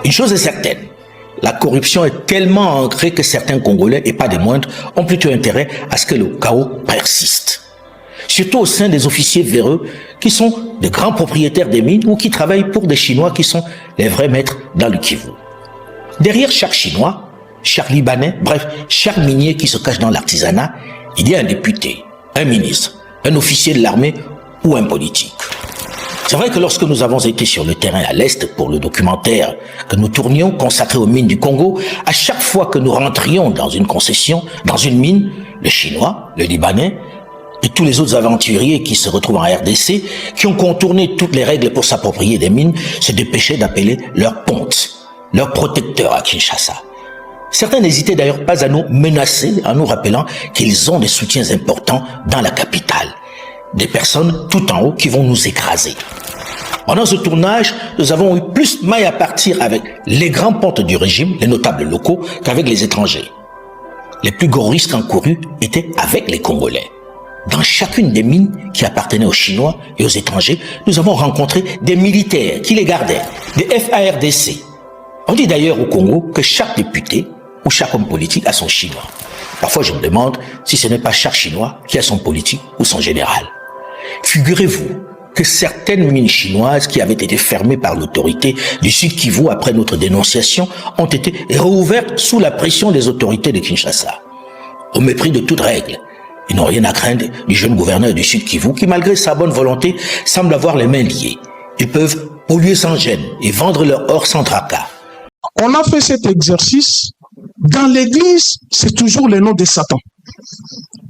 Une chose est certaine, la corruption est tellement ancrée que certains Congolais, et pas des moindres, ont plutôt intérêt à ce que le chaos persiste. Surtout au sein des officiers véreux qui sont de grands propriétaires des mines ou qui travaillent pour des Chinois qui sont les vrais maîtres dans le Kivu. Derrière chaque Chinois, chaque Libanais, bref, chaque minier qui se cache dans l'artisanat, il y a un député, un ministre, un officier de l'armée ou un politique. C'est vrai que lorsque nous avons été sur le terrain à l'Est pour le documentaire que nous tournions consacré aux mines du Congo, à chaque fois que nous rentrions dans une concession, dans une mine, le Chinois, le Libanais et tous les autres aventuriers qui se retrouvent en RDC, qui ont contourné toutes les règles pour s'approprier des mines, se dépêchaient d'appeler leur ponte, leur protecteur à Kinshasa. Certains n'hésitaient d'ailleurs pas à nous menacer en nous rappelant qu'ils ont des soutiens importants dans la capitale. Des personnes tout en haut qui vont nous écraser. Pendant ce tournage, nous avons eu plus maille à partir avec les grands pontes du régime, les notables locaux, qu'avec les étrangers. Les plus gros risques encourus étaient avec les Congolais. Dans chacune des mines qui appartenaient aux Chinois et aux étrangers, nous avons rencontré des militaires qui les gardaient, des FARDC. On dit d'ailleurs au Congo que chaque député ou chaque homme politique a son Chinois. Parfois, je me demande si ce n'est pas chaque Chinois qui a son politique ou son général. Figurez-vous que certaines mines chinoises qui avaient été fermées par l'autorité du Sud Kivu après notre dénonciation ont été réouvertes sous la pression des autorités de Kinshasa. Au mépris de toute règle, ils n'ont rien à craindre du jeune gouverneur du Sud Kivu qui, malgré sa bonne volonté, semble avoir les mains liées. Ils peuvent polluer sans gêne et vendre leur or sans tracas. On a fait cet exercice. Dans l'église, c'est toujours le nom de Satan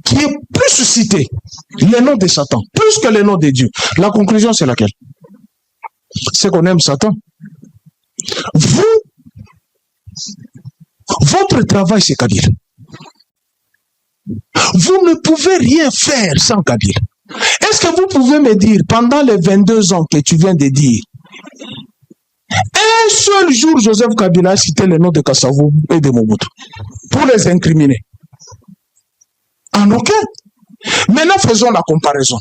qui est plus cité, le nom de Satan, plus que le nom de Dieu. La conclusion, c'est laquelle? C'est qu'on aime Satan. Vous, votre travail, c'est Kabila. Vous ne pouvez rien faire sans Kabila. Est-ce que vous pouvez me dire, pendant les 22 ans que tu viens de dire, un seul jour, Joseph Kabila a cité le nom de Kassavou et de Mobutu pour les incriminer? En aucun. Maintenant, faisons la comparaison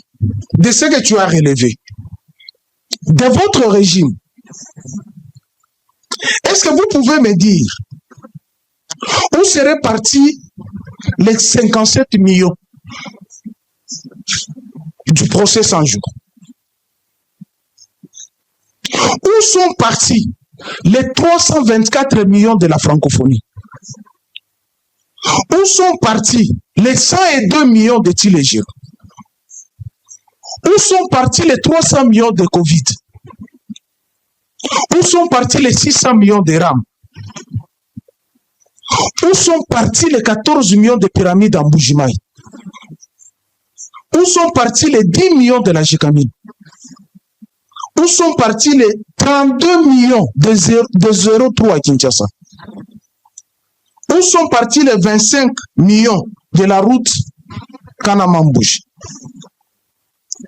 de ce que tu as relevé. De votre régime, est-ce que vous pouvez me dire où seraient partis les 57 millions du procès 100 jours? Où sont partis les 324 millions de la francophonie? Où sont partis les 102 millions de Tilégir? Où sont partis les 300 millions de Covid? Où sont partis les 600 millions de RAM? Où sont partis les 14 millions de pyramides en Bougimaï? Où sont partis les 10 millions de la Gécamine? Où sont partis les 32 millions de 0,3 à Kinshasa? Où sont partis les 25 millions de la route Kanamambouj?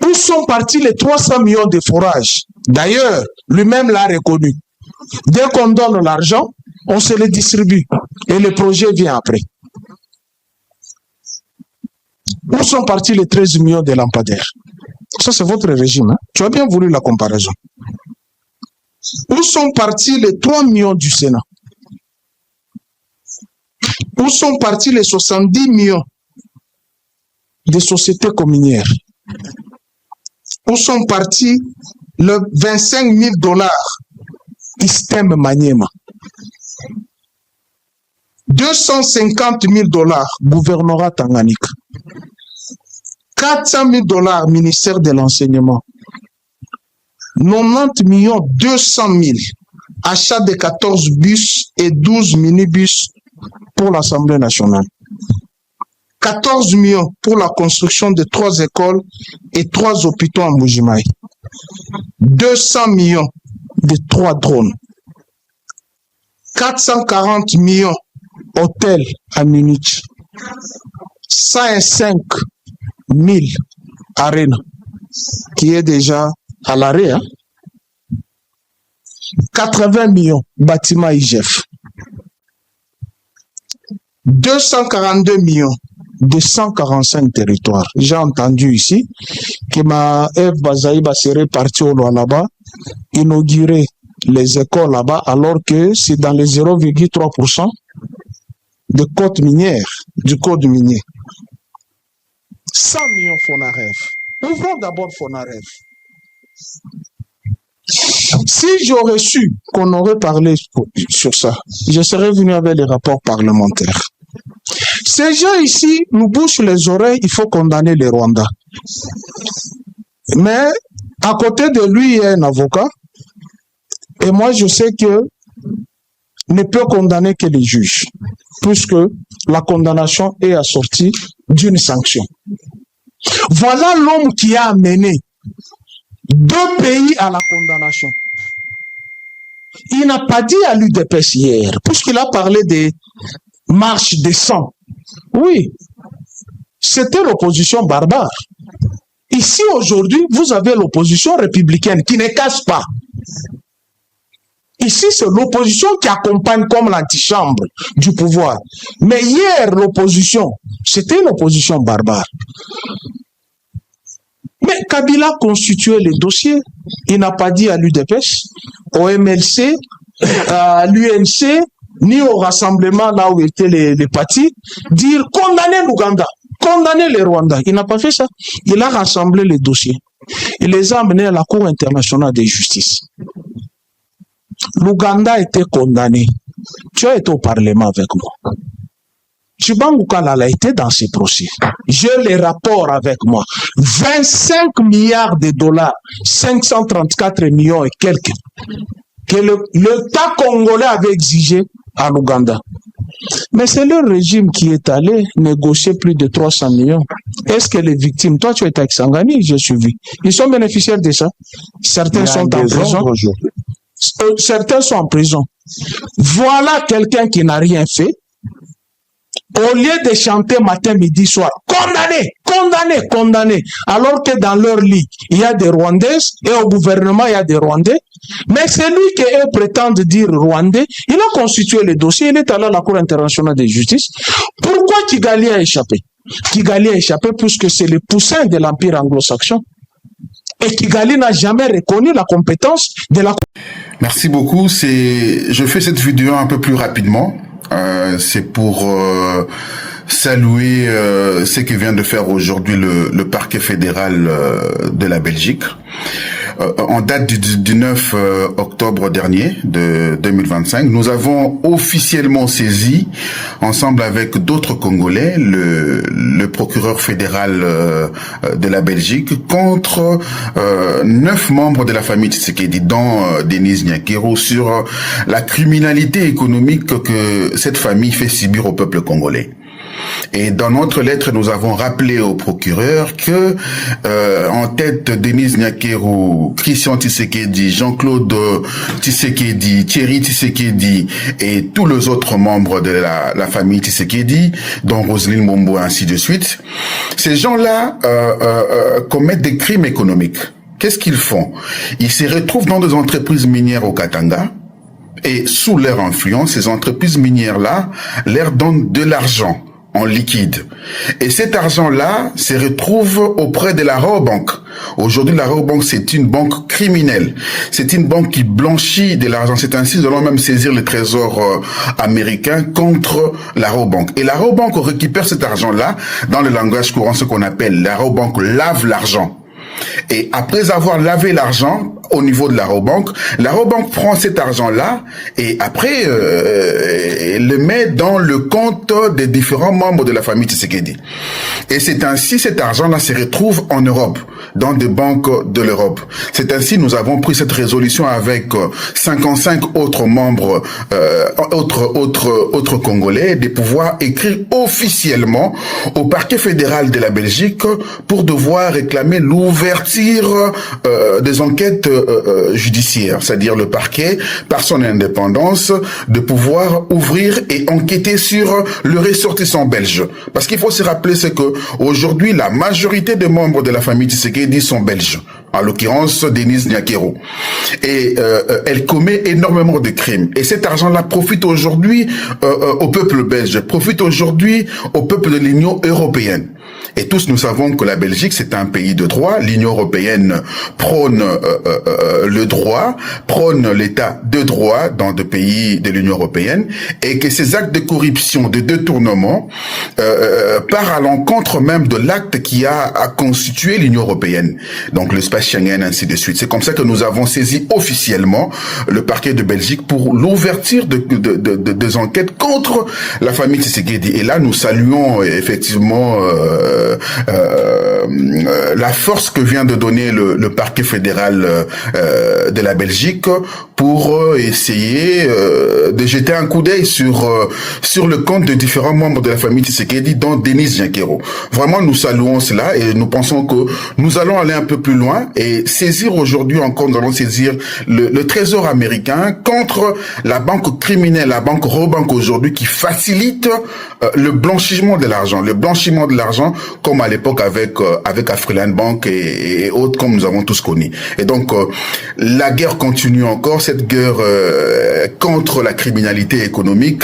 Où sont partis les 300 millions de forages? D'ailleurs, lui-même l'a reconnu. Dès qu'on donne l'argent, on se le distribue et le projet vient après. Où sont partis les 13 millions de lampadaires? Ça, c'est votre régime. Hein? Tu as bien voulu la comparaison. Où sont partis les 3 millions du Sénat? Où sont partis les 70 millions des sociétés communières? Où sont partis les 25 000 $ Système Maniema? 250 000 $ gouvernorat Tanganyika. 400 000 $ ministère de l'enseignement. 90 200 000 achat de 14 bus et 12 minibus pour l'Assemblée nationale. 14 millions pour la construction de 3 écoles et 3 hôpitaux en Bougimaï. 200 millions de 3 drones. 440 millions hôtels à Munich. 105 000 Arena, qui est déjà à l'arrêt. Hein? 80 millions bâtiments IGF. 242 millions de 145 territoires. J'ai entendu ici que ma Eve Bazaïba serait partie au Lualaba inaugurer les écoles là-bas, alors que c'est dans les 0,3% de code minière, du code minier. 100 millions Fonarev. Ouvrons d'abord Fonarev. Si j'aurais su qu'on aurait parlé sur ça, je serais venu avec les rapports parlementaires. Ces gens ici nous bouchent les oreilles, il faut condamner les Rwandais. Mais à côté de lui, il y a un avocat. Et moi, je sais que ne peut condamner que les juges, puisque la condamnation est assortie d'une sanction. Voilà l'homme qui a amené 2 pays à la condamnation. Il n'a pas dit à l'UDPS hier, puisqu'il a parlé des marches des sangs. Oui, c'était l'opposition barbare. Ici, aujourd'hui, vous avez l'opposition républicaine qui ne casse pas. Ici, c'est l'opposition qui accompagne comme l'antichambre du pouvoir. Mais hier, l'opposition, c'était une opposition barbare. Mais Kabila constituait les dossiers. Il n'a pas dit à l'UDPS, au MLC, à l'UNC, ni au rassemblement là où étaient les partis, dire condamner l'Ouganda, condamner les Rwandais. Il n'a pas fait ça. Il a rassemblé les dossiers. Il les a amenés à la Cour internationale de justice. L'Ouganda a été condamné. Tu as été au Parlement avec moi. Tchibangu Kalala était dans ces procès. J'ai les rapports avec moi. 25 milliards de dollars, 534 millions et quelques, que l'État congolais avait exigé à l'Ouganda. Mais c'est le régime qui est allé négocier plus de 300 millions. Est-ce que les victimes, toi tu es à Kisangani, j'ai suivi, ils sont bénéficiaires de ça. Certains sont en prison. Certains sont en prison. Voilà quelqu'un qui n'a rien fait. Au lieu de chanter matin, midi, soir, condamné, condamné, condamné, alors que dans leur lit, il y a des Rwandais, et au gouvernement, il y a des Rwandais, mais c'est lui qui prétendent dire Rwandais, il a constitué le dossier, il est allé à la Cour internationale de justice. Pourquoi Kigali a échappé? Kigali a échappé puisque c'est le poussin de l'Empire anglo-saxon. Et Kigali n'a jamais reconnu la compétence de la... Merci beaucoup. Je fais cette vidéo un peu plus rapidement. C'est pour saluer ce que vient de faire aujourd'hui le parquet fédéral de la Belgique. En date du 9 octobre dernier de 2025, nous avons officiellement saisi, ensemble avec d'autres Congolais, le procureur fédéral de la Belgique contre 9 membres de la famille Tshisekedi, dont Denis Nyakero, sur la criminalité économique que cette famille fait subir au peuple congolais. Et dans notre lettre, nous avons rappelé au procureur que, en tête, Denis Nyakero, Christian Tshisekedi, Jean-Claude Tshisekedi, Thierry Tshisekedi et tous les autres membres de la famille Tshisekedi, dont Roselyne Mombo, ainsi de suite, ces gens-là commettent des crimes économiques. Qu'est-ce qu'ils font? Ils se retrouvent dans des entreprises minières au Katanga, et sous leur influence, ces entreprises minières-là leur donnent de l'argent en liquide. Et cet argent-là se retrouve auprès de la Rabobank. Aujourd'hui, la Rabobank, c'est une banque criminelle. C'est une banque qui blanchit de l'argent. C'est ainsi, nous allons même saisir le trésor américain contre la Rabobank. Et la Rabobank récupère cet argent-là dans le langage courant, ce qu'on appelle la Rabobank lave l'argent. Et après avoir lavé l'argent au niveau de la Rabobank prend cet argent-là et après le met dans le compte des différents membres de la famille Tshisekedi. Et c'est ainsi cet argent-là se retrouve en Europe, dans des banques de l'Europe. C'est ainsi nous avons pris cette résolution avec 55 autres membres, autres Congolais, de pouvoir écrire officiellement au parquet fédéral de la Belgique pour devoir réclamer l'ouverture des enquêtes judiciaire, c'est-à-dire le parquet, par son indépendance, de pouvoir ouvrir et enquêter sur le ressortissant belge. Parce qu'il faut se rappeler, c'est que aujourd'hui, la majorité des membres de la famille Tshisekedi sont belges. En l'occurrence, Denis Nyakero. Et elle commet énormément de crimes. Et cet argent-là profite aujourd'hui au peuple belge, profite aujourd'hui au peuple de l'Union européenne. Et tous nous savons que la Belgique, c'est un pays de droit. L'Union européenne prône le droit, prône l'état de droit dans des pays de l'Union européenne, et que ces actes de corruption, de détournement, partent à l'encontre même de l'acte qui a constitué l'Union européenne. Donc l'espace Schengen, ainsi de suite. C'est comme ça que nous avons saisi officiellement le parquet de Belgique pour l'ouverture des enquêtes contre la famille Tshisekedi. Et là, nous saluons effectivement la force que vient de donner le parquet fédéral de la Belgique pour essayer de jeter un coup d'œil sur le compte de différents membres de la famille Tshisekedi, dont Denis Janquero. Vraiment, nous saluons cela et nous pensons que nous allons aller un peu plus loin et saisir aujourd'hui encore, nous allons saisir le trésor américain contre la banque criminelle, la banque Robank aujourd'hui, qui facilite le blanchiment de l'argent, comme à l'époque avec Afriland Bank et autres, comme nous avons tous connu. Et donc la guerre continue encore, cette guerre contre la criminalité économique,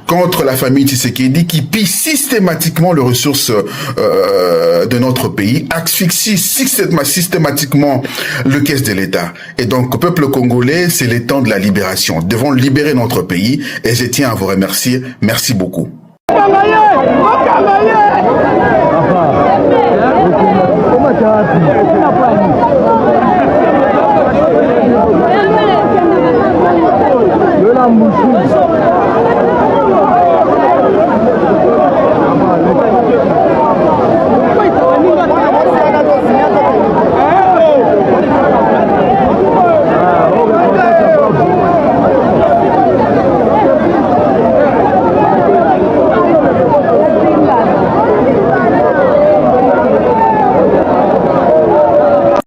contre la famille Tshisekedi qui pille systématiquement les ressources de notre pays, asphyxie systématiquement le caisse de l'État. Et donc, peuple congolais, c'est le temps de la libération. Nous devons libérer notre pays et je tiens à vous remercier. Merci beaucoup.